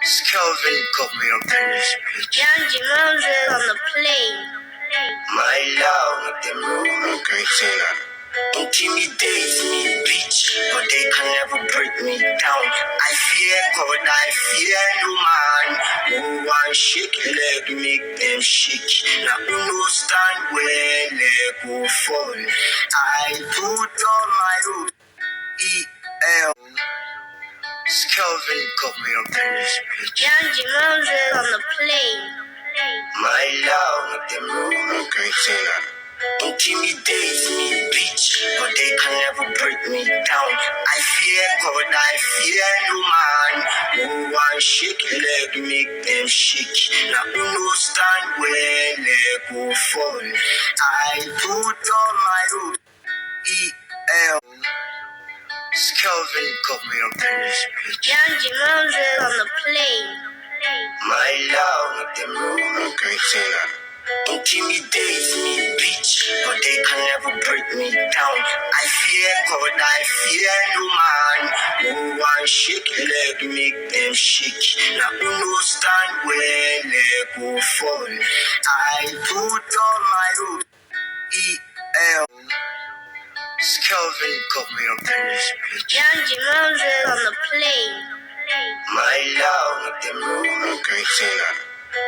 Kelvin got me up in this bitch. Young Moses on the plane. My love, them room, Christina. Intimidates me, bitch, but they can never break me down. I fear God, I fear no man. Who want shake leg, make them shake. Now who no stand where leg go fall. I put on my road, E.L. Kelvin got me up in this bitch. Young Moses on the plane. My love, them room, Christina. Intimidates me, bitch, but they can never break me down. I fear God, I fear no man. Who want shake leg, make them shake. Now who no stand where leg go fall. I put on my road, E.L. Kelvin got me up in this bitch. Young Moses on the plane. My love, them room, Christina. Intimidates me, bitch, but they can never break me down. I fear God, I fear no man. Who want shake leg, make them shake. Now who no stand where leg go fall. I put on my road, E.L. Kelvin got me up in this bitch. Young Moses on the plane. My love, them room, Christina.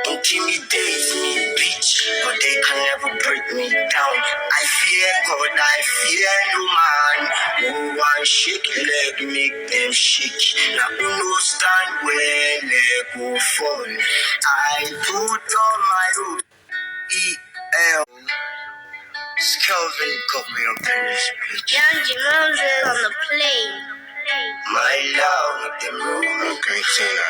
Intimidates me, bitch, but they can never break me down. I fear God, I fear no man. Who want shake leg, make them shake. Now who no stand where leg go fall. I put on my road, E.L. Kelvin got me up in this bitch. Young Moses on the plane. My love, them room, Christina.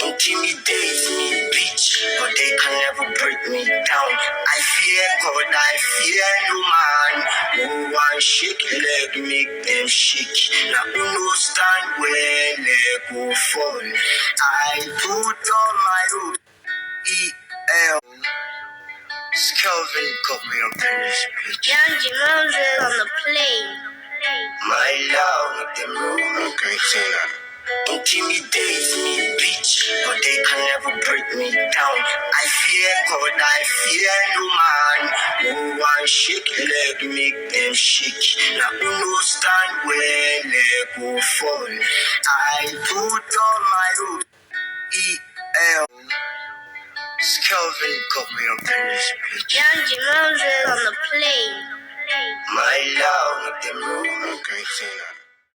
Intimidates me, bitch, but they can never break me down. I fear God, I fear no man. Who want shake leg, make them shake. Now who no stand where leg go fall. I put on my road, E.L. Kelvin got me up in this bitch. Young Moses on the plane. My love, them room, Christina. Intimidates me, bitch, but they can never break me down. I fear God, I fear no man. Who want shake leg, make them shake. Now who no stand where leg go fall. I put on my road, E.L. Kelvin got me up in this bitch. Young Moses on the plane. My love, them room, Christina.